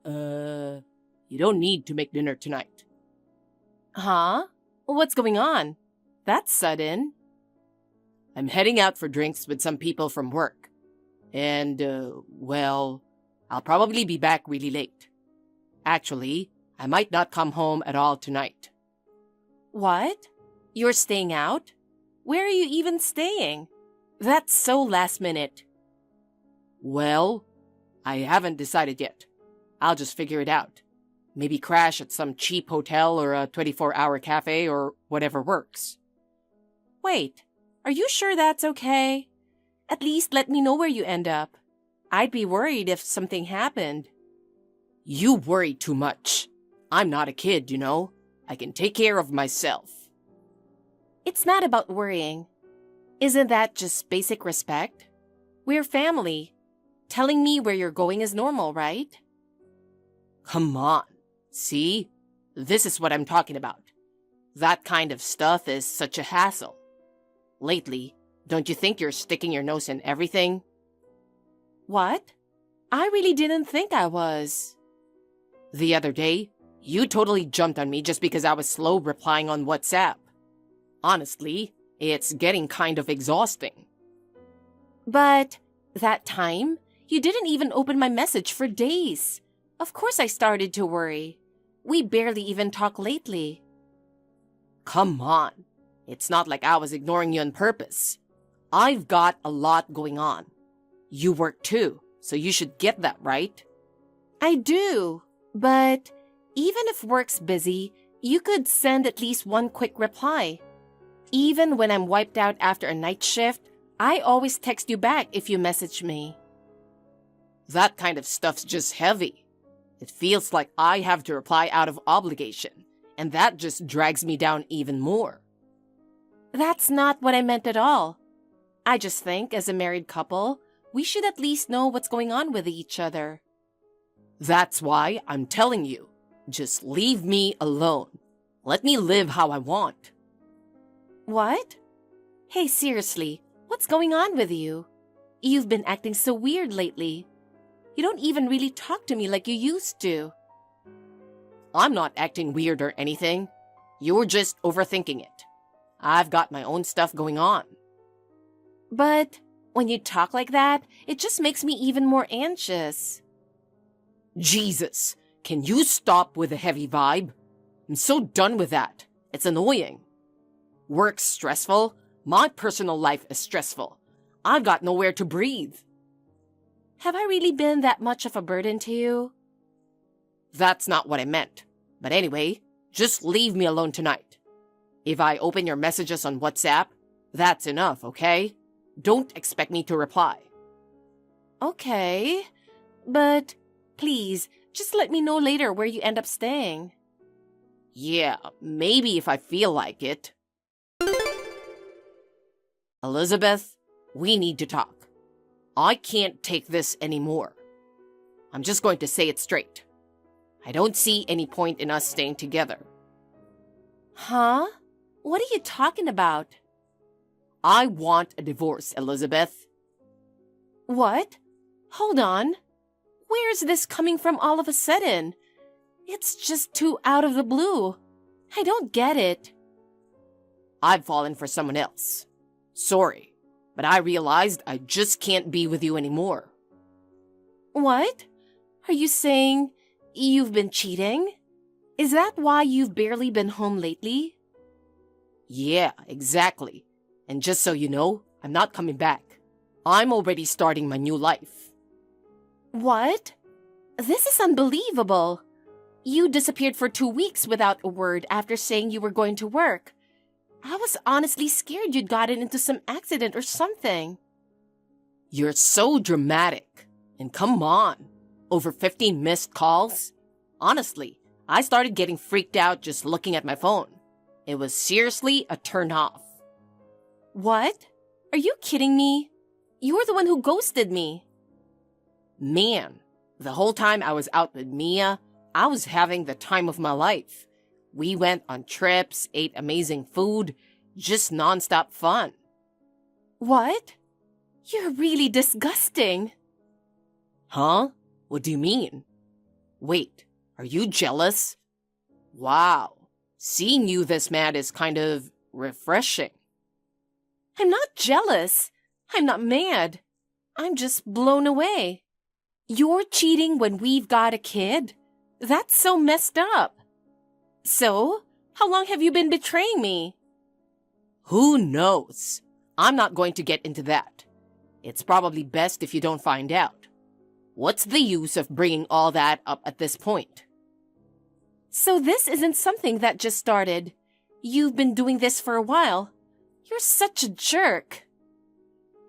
You don't need to make dinner tonight. Huh? What's going on? That's sudden. I'm heading out for drinks with some people from work. And, I'll probably be back really late. Actually, I might not come home at all tonight. What? You're staying out? Where are you even staying? That's so last minute. Well, I haven't decided yet. I'll just figure it out. Maybe crash at some cheap hotel or a 24-hour cafe or whatever works. Wait, are you sure that's okay? At least let me know where you end up. I'd be worried if something happened. You worry too much. I'm not a kid, you know. I can take care of myself. It's not about worrying. Isn't that just basic respect? We're family. Telling me where you're going is normal, right? Come on. See? This is what I'm talking about. That kind of stuff is such a hassle. Lately, don't you think you're sticking your nose in everything? What? I really didn't think I was. The other day, you totally jumped on me just because I was slow replying on WhatsApp. Honestly, it's getting kind of exhausting. But that time, you didn't even open my message for days. Of course I started to worry. We barely even talk lately. Come on. It's not like I was ignoring you on purpose. I've got a lot going on. You work too, so you should get that, right? I do, but even if work's busy, you could send at least one quick reply. Even when I'm wiped out after a night shift, I always text you back if you message me. That kind of stuff's just heavy. It feels like I have to reply out of obligation, and that just drags me down even more. That's not what I meant at all. I just think, as a married couple, we should at least know what's going on with each other. That's why I'm telling you, just leave me alone. Let me live how I want. What? Hey, seriously, what's going on with you? You've been acting so weird lately. You don't even really talk to me like you used to. I'm not acting weird or anything. You're just overthinking it. I've got my own stuff going on. But when you talk like that, it just makes me even more anxious. Jesus, can you stop with the heavy vibe? I'm so done with that. It's annoying. Work's stressful. My personal life is stressful. I've got nowhere to breathe. Have I really been that much of a burden to you? That's not what I meant. But anyway, just leave me alone tonight. If I open your messages on WhatsApp, that's enough, okay? Don't expect me to reply. Okay, but please, just let me know later where you end up staying. Yeah, maybe if I feel like it. Elizabeth, we need to talk. I can't take this anymore. I'm just going to say it straight. I don't see any point in us staying together. Huh? What are you talking about? I want a divorce, Elizabeth. What? Hold on. Where's this coming from all of a sudden? It's just too out of the blue. I don't get it. I've fallen for someone else. Sorry, but I realized I just can't be with you anymore. What? Are you saying you've been cheating? Is that why you've barely been home lately? Yeah, exactly. And just so you know, I'm not coming back. I'm already starting my new life. What? This is unbelievable. You disappeared for 2 weeks without a word after saying you were going to work. I was honestly scared you'd gotten into some accident or something. You're so dramatic. And come on, over 15 missed calls? Honestly, I started getting freaked out just looking at my phone. It was seriously a turn off. What? Are you kidding me? You're the one who ghosted me. Man, the whole time I was out with Mia, I was having the time of my life. We went on trips, ate amazing food, just nonstop fun. What? You're really disgusting. Huh? What do you mean? Wait, are you jealous? Wow, seeing you this mad is kind of refreshing. I'm not jealous. I'm not mad. I'm just blown away. You're cheating when we've got a kid? That's so messed up. So, how long have you been betraying me? Who knows? I'm not going to get into that. It's probably best if you don't find out. What's the use of bringing all that up at this point? So this isn't something that just started. You've been doing this for a while. You're such a jerk.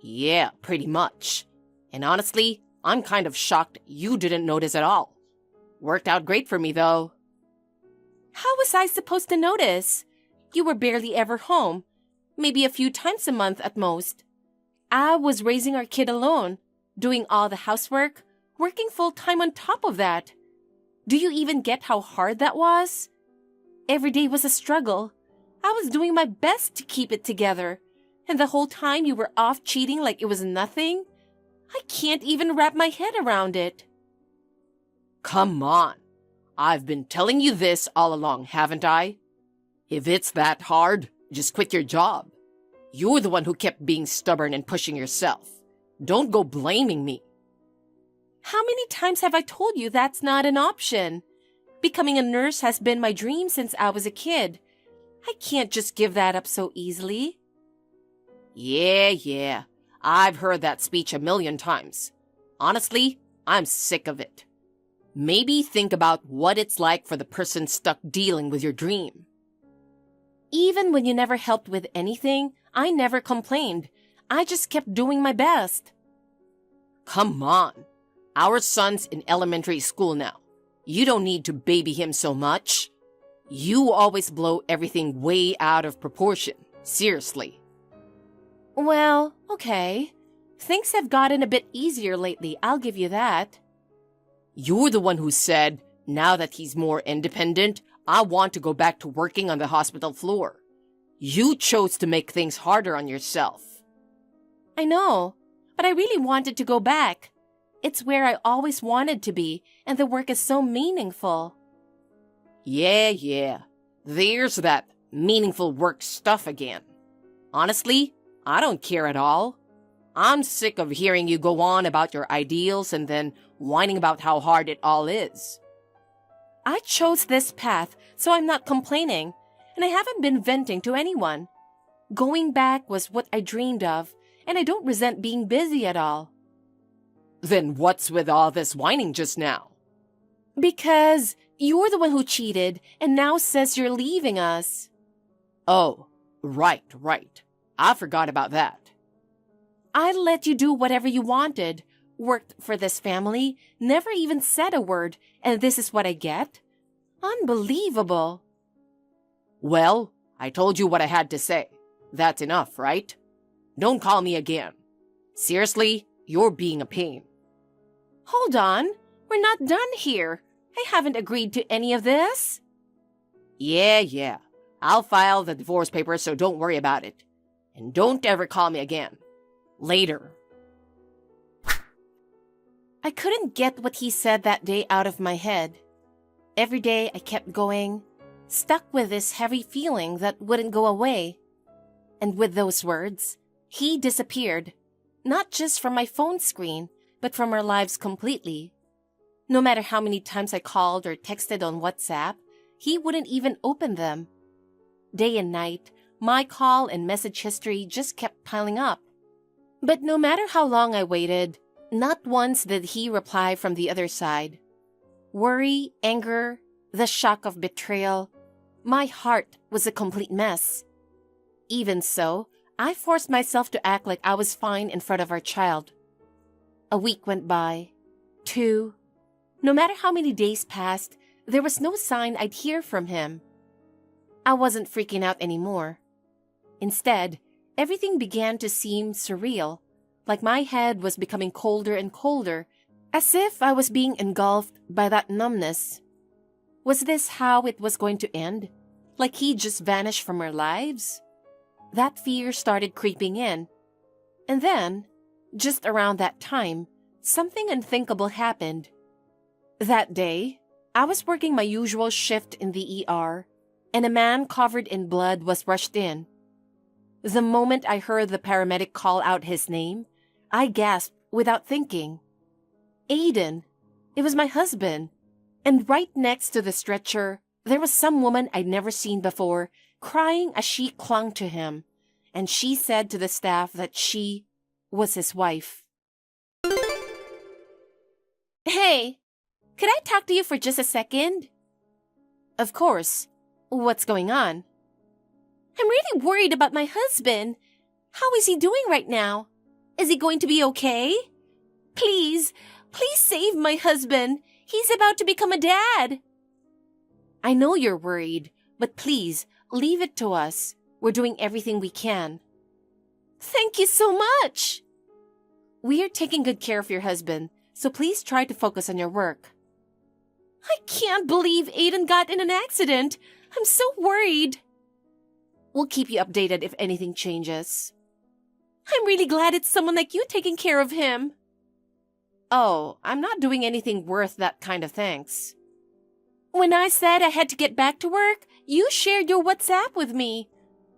Yeah, pretty much. And honestly, I'm kind of shocked you didn't notice at all. Worked out great for me, though. How was I supposed to notice? You were barely ever home. Maybe a few times a month at most. I was raising our kid alone, doing all the housework, working full-time on top of that. Do you even get how hard that was? Every day was a struggle. I was doing my best to keep it together. And the whole time you were off cheating like it was nothing? I can't even wrap my head around it. Come on. I've been telling you this all along, haven't I? If it's that hard, just quit your job. You're the one who kept being stubborn and pushing yourself. Don't go blaming me. How many times have I told you that's not an option? Becoming a nurse has been my dream since I was a kid. I can't just give that up so easily. Yeah. I've heard that speech a million times. Honestly, I'm sick of it. Maybe think about what it's like for the person stuck dealing with your dream. Even when you never helped with anything, I never complained. I just kept doing my best. Come on. Our son's in elementary school now. You don't need to baby him so much. You always blow everything way out of proportion. Seriously. Well, okay. Things have gotten a bit easier lately, I'll give you that. You're the one who said, now that he's more independent, I want to go back to working on the hospital floor. You chose to make things harder on yourself. I know, but I really wanted to go back. It's where I always wanted to be, and the work is so meaningful. Yeah. There's that meaningful work stuff again. Honestly, I don't care at all. I'm sick of hearing you go on about your ideals and then whining about how hard it all is. I chose this path, so I'm not complaining, and I haven't been venting to anyone. Going back was what I dreamed of, and I don't resent being busy at all. Then what's with all this whining just now? Because you're the one who cheated and now says you're leaving us. Oh, right. I forgot about that. I let you do whatever you wanted, worked for this family, never even said a word, and this is what I get? Unbelievable. Well, I told you what I had to say. That's enough, right? Don't call me again. Seriously, you're being a pain. Hold on, we're not done here. I haven't agreed to any of this. Yeah. I'll file the divorce papers, so don't worry about it. And don't ever call me again. Later. I couldn't get what he said that day out of my head. Every day I kept going, stuck with this heavy feeling that wouldn't go away. And with those words, he disappeared, not just from my phone screen, but from our lives completely. No matter how many times I called or texted on WhatsApp, he wouldn't even open them. Day and night, my call and message history just kept piling up. But no matter how long I waited, not once did he reply from the other side. Worry, anger, the shock of betrayal. My heart was a complete mess. Even so, I forced myself to act like I was fine in front of our child. A week went by. 2. No matter how many days passed, there was no sign I'd hear from him. I wasn't freaking out anymore. Instead, everything began to seem surreal, like my head was becoming colder and colder, as if I was being engulfed by that numbness. Was this how it was going to end? Like he just vanished from our lives? That fear started creeping in. And then, just around that time, something unthinkable happened. That day, I was working my usual shift in the ER, and a man covered in blood was rushed in. The moment I heard the paramedic call out his name, I gasped without thinking. Aiden. It was my husband. And right next to the stretcher, there was some woman I'd never seen before, crying as she clung to him. And she said to the staff that she was his wife. Hey, could I talk to you for just a second? Of course. What's going on? I'm really worried about my husband. How is he doing right now? Is he going to be okay? Please save my husband. He's about to become a dad. I know you're worried, but please, leave it to us. We're doing everything we can. Thank you so much. We are taking good care of your husband, so please try to focus on your work. I can't believe Aiden got in an accident. I'm so worried. We'll keep you updated if anything changes. I'm really glad it's someone like you taking care of him. Oh, I'm not doing anything worth that kind of thanks. When I said I had to get back to work, you shared your WhatsApp with me.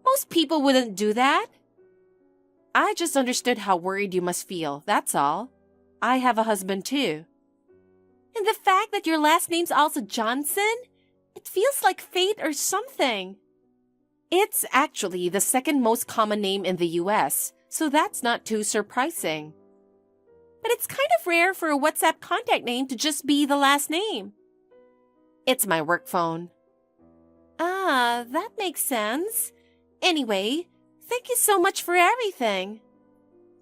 Most people wouldn't do that. I just understood how worried you must feel, that's all. I have a husband too. And the fact that your last name's also Johnson? It feels like fate or something. It's actually the second most common name in the US, so that's not too surprising. But it's kind of rare for a WhatsApp contact name to just be the last name. It's my work phone. Ah, that makes sense. Anyway, thank you so much for everything.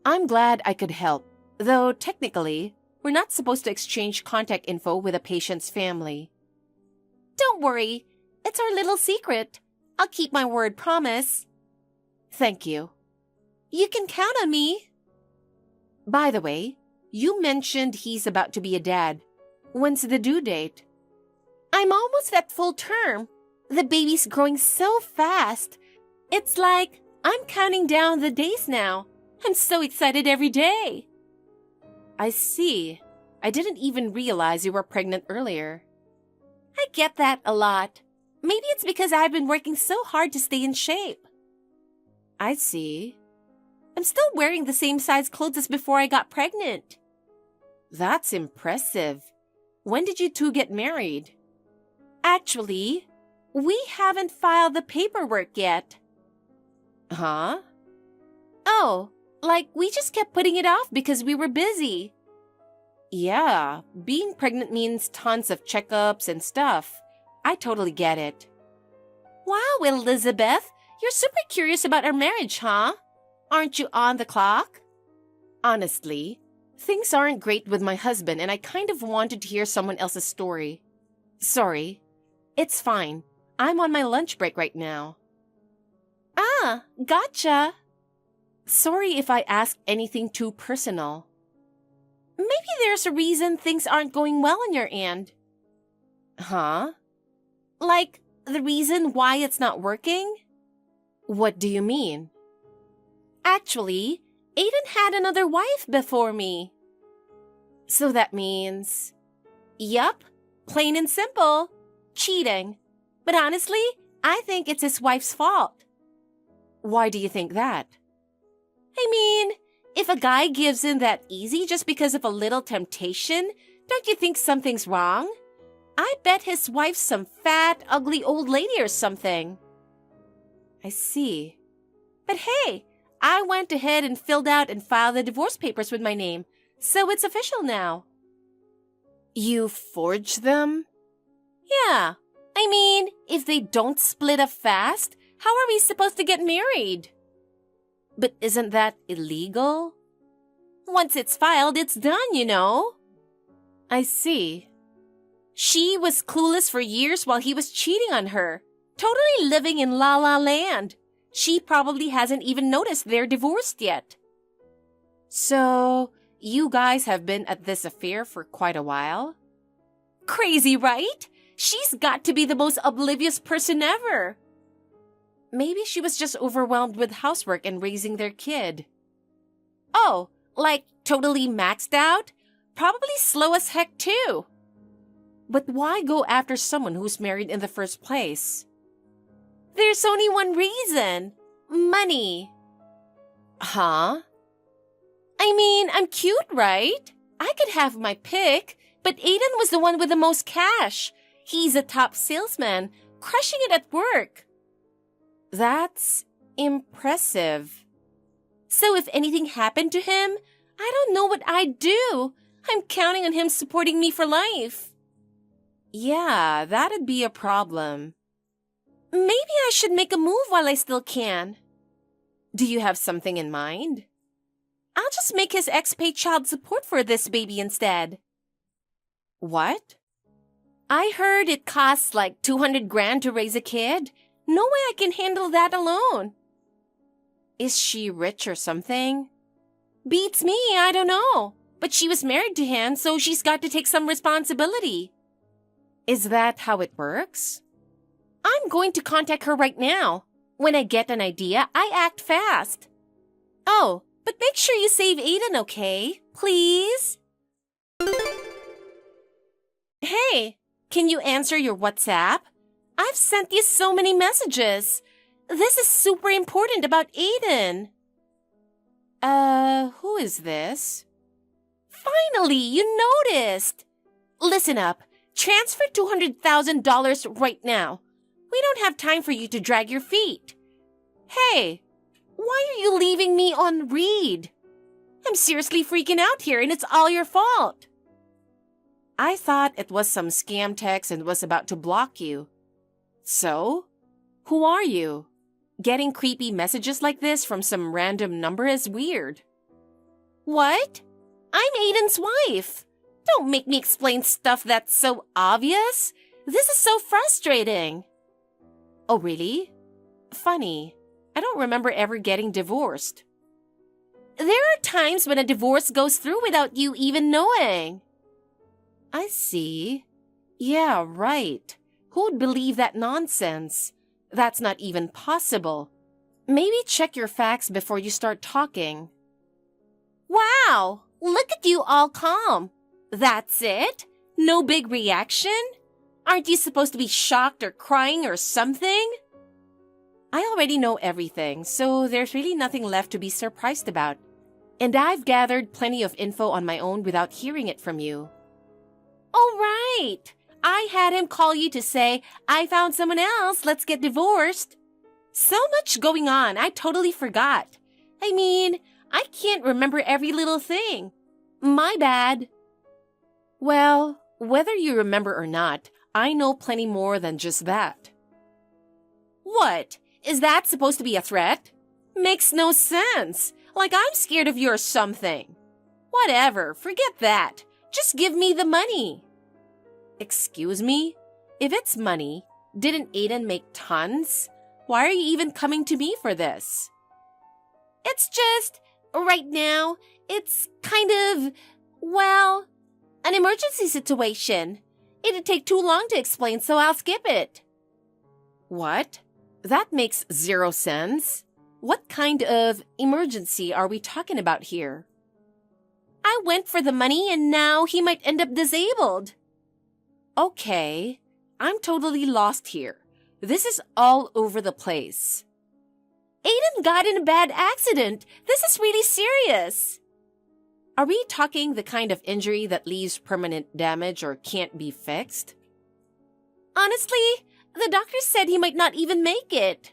I'm glad I could help, though technically, we're not supposed to exchange contact info with a patient's family. Don't worry, it's our little secret. I'll keep my word, promise. Thank you. You can count on me. By the way, you mentioned he's about to be a dad. When's the due date? I'm almost at full term. The baby's growing so fast. It's like I'm counting down the days now. I'm so excited every day. I see. I didn't even realize you were pregnant earlier. I get that a lot. Maybe it's because I've been working so hard to stay in shape. I see. I'm still wearing the same size clothes as before I got pregnant. That's impressive. When did you two get married? Actually, we haven't filed the paperwork yet. Huh? Oh, like we just kept putting it off because we were busy. Yeah, being pregnant means tons of checkups and stuff. I totally get it. Wow, Elizabeth, you're super curious about our marriage, huh? Aren't you on the clock? Honestly, things aren't great with my husband and I kind of wanted to hear someone else's story. Sorry. It's fine. I'm on my lunch break right now. Ah, gotcha. Sorry if I ask anything too personal. Maybe there's a reason things aren't going well on your end. Huh? Like, the reason why it's not working? What do you mean? Actually, Aiden had another wife before me. So that means... Yup, plain and simple. Cheating. But honestly, I think it's his wife's fault. Why do you think that? I mean, if a guy gives in that easy just because of a little temptation, don't you think something's wrong? I bet his wife's some fat, ugly old lady or something. I see. But hey, I went ahead and filled out and filed the divorce papers with my name, so it's official now. You forged them? Yeah. I mean, if they don't split up fast, how are we supposed to get married? But isn't that illegal? Once it's filed, it's done, you know. I see. She was clueless for years while he was cheating on her, totally living in La La Land. She probably hasn't even noticed they're divorced yet. So, you guys have been at this affair for quite a while? Crazy, right? She's got to be the most oblivious person ever. Maybe she was just overwhelmed with housework and raising their kid. Oh, like totally maxed out? Probably slow as heck too. But why go after someone who's married in the first place? There's only one reason. Money. Huh? I mean, I'm cute, right? I could have my pick, but Aiden was the one with the most cash. He's a top salesman, crushing it at work. That's impressive. So if anything happened to him, I don't know what I'd do. I'm counting on him supporting me for life. Yeah, that'd be a problem. Maybe I should make a move while I still can. Do you have something in mind? I'll just make his ex pay child support for this baby instead. What? I heard it costs like 200 grand to raise a kid. No way I can handle that alone. Is she rich or something? Beats me, I don't know. But she was married to him, so she's got to take some responsibility. Is that how it works? I'm going to contact her right now. When I get an idea, I act fast. Oh, but make sure you save Aiden, okay? Please? Hey, can you answer your WhatsApp? I've sent you so many messages. This is super important about Aiden. Who is this? Finally, you noticed. Listen up. Transfer $200,000 right now. We don't have time for you to drag your feet. Hey, why are you leaving me on read? I'm seriously freaking out here and it's all your fault. I thought it was some scam text and was about to block you. So, who are you? Getting creepy messages like this from some random number is weird. What? I'm Aiden's wife. Don't make me explain stuff that's so obvious. This is so frustrating. Oh, really? Funny. I don't remember ever getting divorced. There are times when a divorce goes through without you even knowing. I see. Yeah, right. Who would believe that nonsense? That's not even possible. Maybe check your facts before you start talking. Wow! Look at you all calm. That's it? No big reaction? Aren't you supposed to be shocked or crying or something? I already know everything, so there's really nothing left to be surprised about. And I've gathered plenty of info on my own without hearing it from you. Oh, right. I had him call you to say, I found someone else, let's get divorced. So much going on, I totally forgot. I mean, I can't remember every little thing. My bad. Well, whether you remember or not, I know plenty more than just that. What? Is that supposed to be a threat? Makes no sense. Like I'm scared of you or something. Whatever, forget that. Just give me the money. Excuse me? If it's money, didn't Aiden make tons? Why are you even coming to me for this? It's just, right now, it's kind of, well, an emergency situation. It'd take too long to explain, so I'll skip it. What? That makes zero sense. What kind of emergency are we talking about here? I went for the money and now he might end up disabled. Okay, I'm totally lost here. This is all over the place. Aiden got in a bad accident. This is really serious. Are we talking the kind of injury that leaves permanent damage or can't be fixed? Honestly, the doctor said he might not even make it.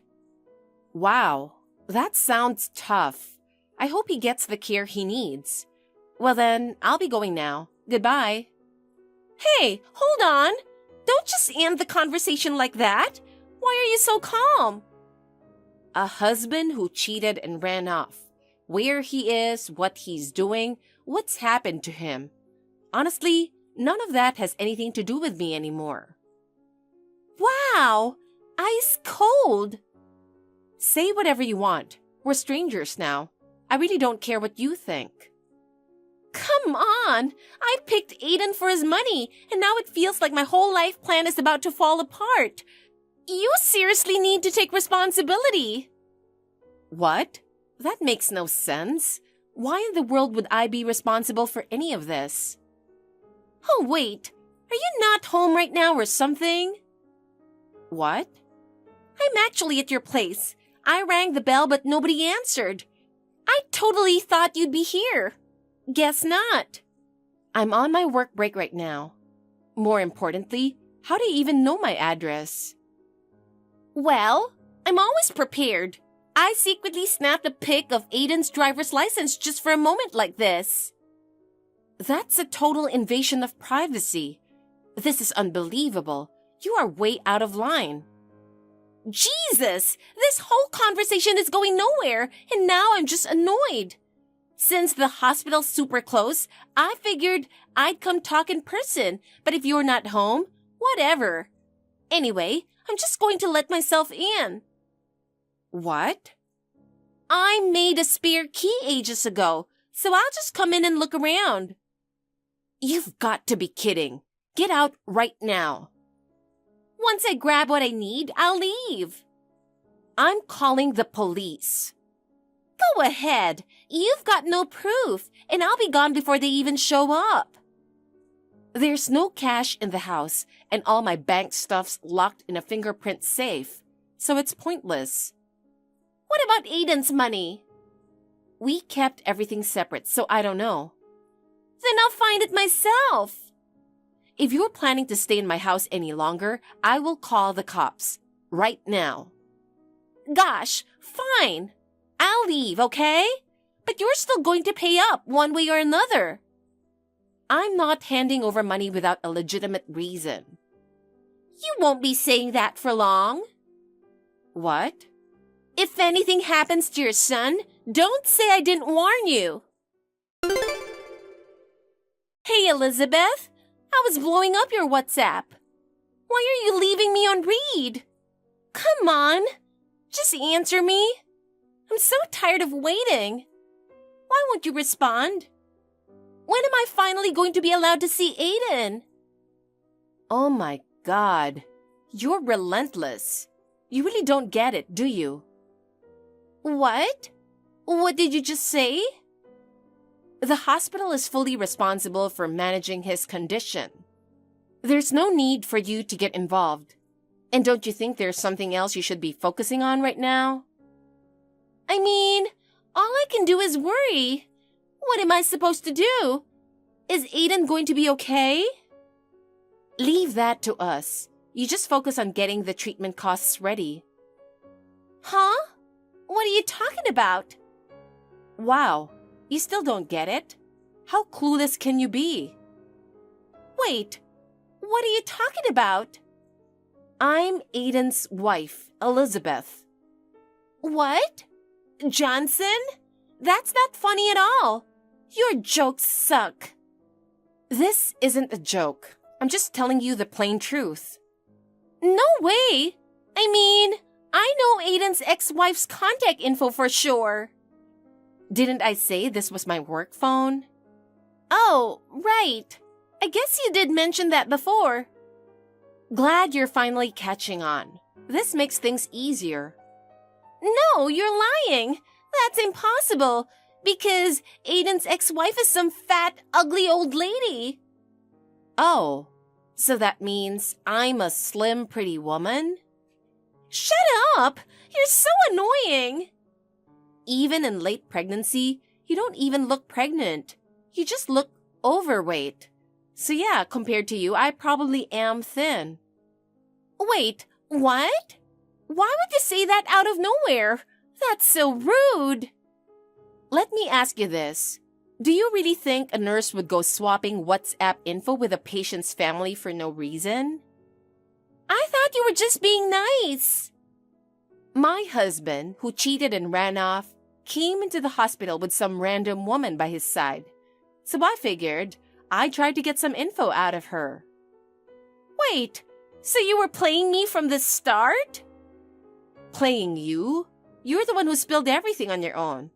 Wow, that sounds tough. I hope he gets the care he needs. Well then, I'll be going now. Goodbye. Hey, hold on. Don't just end the conversation like that. Why are you so calm? A husband who cheated and ran off. Where he is, what he's doing, what's happened to him. Honestly, none of that has anything to do with me anymore. Wow, ice cold. Say whatever you want. We're strangers now. I really don't care what you think. Come on! I picked Aiden for his money, and now it feels like my whole life plan is about to fall apart. You seriously need to take responsibility. What? That makes no sense. Why in the world would I be responsible for any of this? Oh, wait. Are you not home right now or something? What? I'm actually at your place. I rang the bell but nobody answered. I totally thought you'd be here. Guess not. I'm on my work break right now. More importantly, how do you even know my address? Well, I'm always prepared. I secretly snapped a pic of Aiden's driver's license just for a moment like this. That's a total invasion of privacy. This is unbelievable. You are way out of line. Jesus! This whole conversation is going nowhere, and now I'm just annoyed. Since the hospital's super close, I figured I'd come talk in person, but if you're not home, whatever. Anyway, I'm just going to let myself in. What? I made a spare key ages ago, so I'll just come in and look around. You've got to be kidding. Get out right now. Once I grab what I need, I'll leave. I'm calling the police. Go ahead. You've got no proof, and I'll be gone before they even show up. There's no cash in the house, and all my bank stuff's locked in a fingerprint safe, so it's pointless. What about Aiden's money? We kept everything separate, so I don't know. Then I'll find it myself. If you're planning to stay in my house any longer, I will call the cops. Right now. Gosh, fine. I'll leave, okay? But you're still going to pay up one way or another. I'm not handing over money without a legitimate reason. You won't be saying that for long. What? If anything happens to your son, don't say I didn't warn you. Hey, Elizabeth. I was blowing up your WhatsApp. Why are you leaving me on read? Come on. Just answer me. I'm so tired of waiting. Why won't you respond? When am I finally going to be allowed to see Aiden? Oh my God. You're relentless. You really don't get it, do you? What? What did you just say? The hospital is fully responsible for managing his condition. There's no need for you to get involved. And don't you think there's something else you should be focusing on right now? I mean, all I can do is worry. What am I supposed to do? Is Aiden going to be okay? Leave that to us. You just focus on getting the treatment costs ready. Huh? What are you talking about? Wow, you still don't get it? How clueless can you be? Wait, what are you talking about? I'm Aiden's wife, Elizabeth. What? Johnson? That's not funny at all. Your jokes suck. This isn't a joke. I'm just telling you the plain truth. No way. I mean, I know Aiden's ex-wife's contact info for sure. Didn't I say this was my work phone? Oh, right. I guess you did mention that before. Glad you're finally catching on. This makes things easier. No, you're lying. That's impossible, because Aiden's ex-wife is some fat, ugly old lady. Oh, so that means I'm a slim, pretty woman? Shut up! You're so annoying! Even in late pregnancy, you don't even look pregnant. You just look overweight. So yeah, compared to you, I probably am thin. Wait, what? Why would you say that out of nowhere? That's so rude. Let me ask you this. Do you really think a nurse would go swapping WhatsApp info with a patient's family for no reason? I thought you were just being nice. My husband, who cheated and ran off, came into the hospital with some random woman by his side. So I figured I'd try to get some info out of her. Wait, so you were playing me from the start? Playing you? You're the one who spilled everything on your own.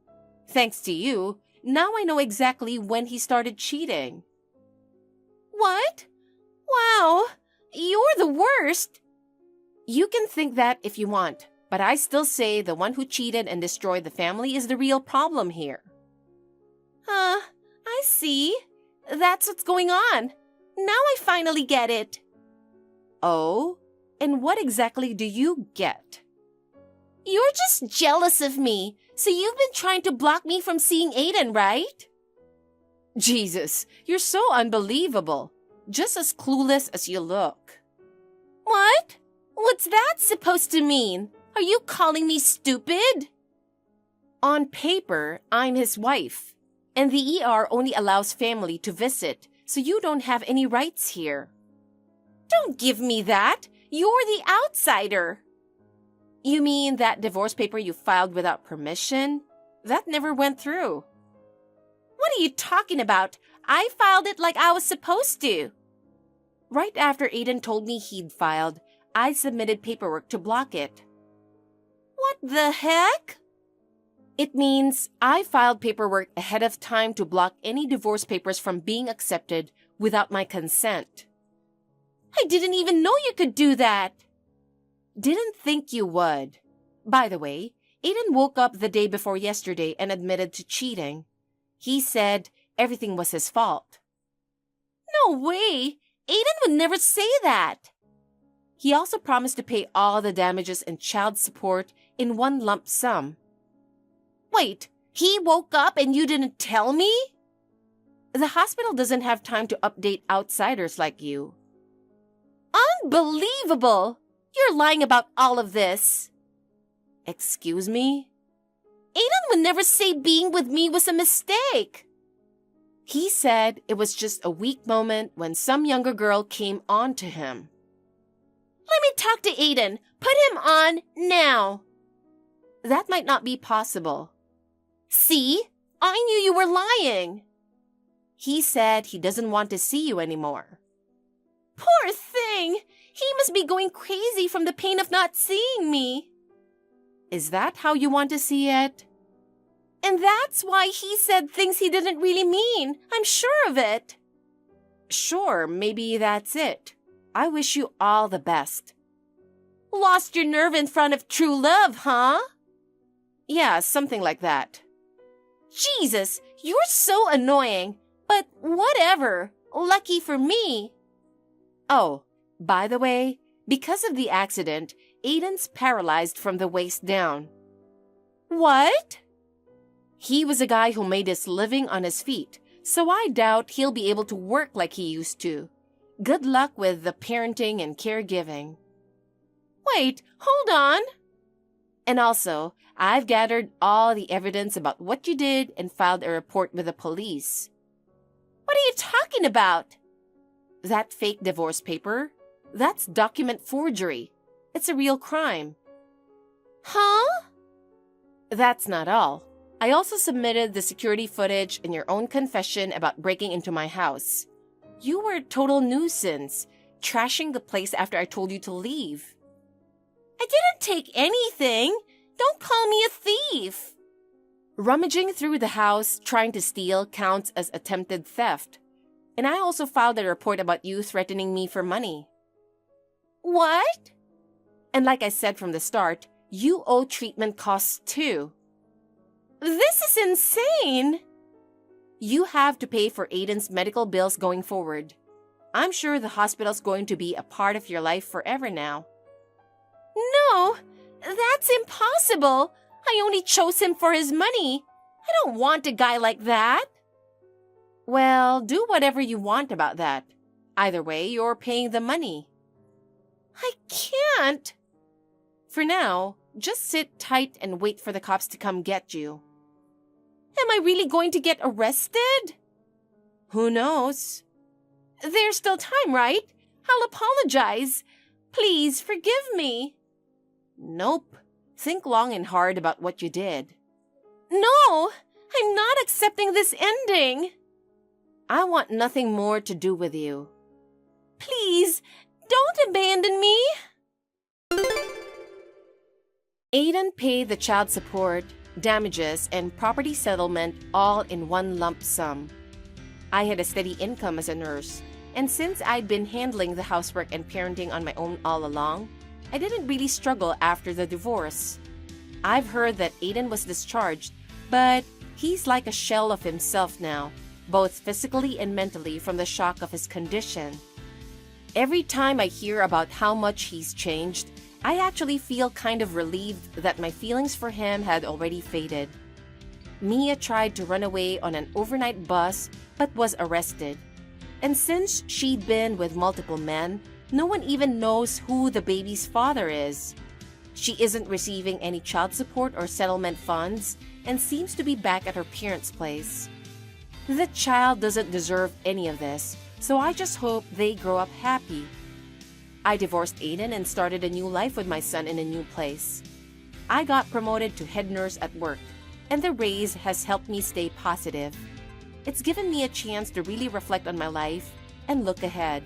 Thanks to you, now I know exactly when he started cheating. What? Wow, you're the worst. You can think that if you want, but I still say the one who cheated and destroyed the family is the real problem here. I see. That's what's going on. Now I finally get it. Oh? And what exactly do you get? You're just jealous of me, so you've been trying to block me from seeing Aiden, right? Jesus, you're so unbelievable. Just as clueless as you look. What? What's that supposed to mean? Are you calling me stupid? On paper, I'm his wife, and the ER only allows family to visit, so you don't have any rights here. Don't give me that. You're the outsider. You mean that divorce paper you filed without permission? That never went through. What are you talking about? I filed it like I was supposed to. Right after Aiden told me he'd filed, I submitted paperwork to block it. What the heck? It means I filed paperwork ahead of time to block any divorce papers from being accepted without my consent. I didn't even know you could do that. Didn't think you would. By the way, Aiden woke up the day before yesterday and admitted to cheating. He said everything was his fault. No way! Aiden would never say that. He also promised to pay all the damages and child support in one lump sum. Wait, he woke up and you didn't tell me? The hospital doesn't have time to update outsiders like you. Unbelievable! You're lying about all of this. Excuse me? Aiden would never say being with me was a mistake. He said it was just a weak moment when some younger girl came on to him. Let me talk to Aiden. Put him on now. That might not be possible. See? I knew you were lying. He said he doesn't want to see you anymore. Poor thing. He must be going crazy from the pain of not seeing me. Is that how you want to see it? And that's why he said things he didn't really mean. I'm sure of it. Sure, maybe that's it. I wish you all the best. Lost your nerve in front of true love, huh? Yeah, something like that. Jesus, you're so annoying. But whatever. Lucky for me. Oh, by the way, because of the accident, Aiden's paralyzed from the waist down. What? He was a guy who made his living on his feet, so I doubt he'll be able to work like he used to. Good luck with the parenting and caregiving. Wait, hold on. And also, I've gathered all the evidence about what you did and filed a report with the police. What are you talking about? That fake divorce paper? That's document forgery. It's a real crime. Huh? That's not all. I also submitted the security footage and your own confession about breaking into my house. You were a total nuisance, trashing the place after I told you to leave. I didn't take anything. Don't call me a thief. Rummaging through the house, trying to steal, counts as attempted theft. And I also filed a report about you threatening me for money. What? And like I said from the start, you owe treatment costs too. This is insane. You have to pay for Aiden's medical bills going forward. I'm sure the hospital's going to be a part of your life forever now. No, that's impossible. I only chose him for his money. I don't want a guy like that. Well, do whatever you want about that. Either way, you're paying the money. I can't. For now, just sit tight and wait for the cops to come get you. Am I really going to get arrested? Who knows? There's still time, right? I'll apologize. Please forgive me. Nope. Think long and hard about what you did. No, I'm not accepting this ending. I want nothing more to do with you. Please, don't abandon me. Aiden paid the child support, damages, and property settlement all in one lump sum. I had a steady income as a nurse, and since I'd been handling the housework and parenting on my own all along, I didn't really struggle after the divorce. I've heard that Aiden was discharged, but he's like a shell of himself now. both physically and mentally, from the shock of his condition. Every time I hear about how much he's changed, I actually feel kind of relieved that my feelings for him had already faded. Mia tried to run away on an overnight bus but was arrested. And since she'd been with multiple men, no one even knows who the baby's father is. She isn't receiving any child support or settlement funds and seems to be back at her parents' place. The child doesn't deserve any of this, so I just hope they grow up happy. I divorced Aiden and started a new life with my son in a new place. I got promoted to head nurse at work, and the raise has helped me stay positive. It's given me a chance to really reflect on my life and look ahead.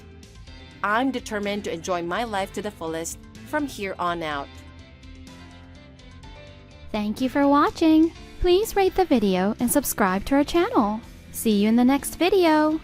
I'm determined to enjoy my life to the fullest from here on out. Thank you for watching. Please rate the video and subscribe to our channel. See you in the next video.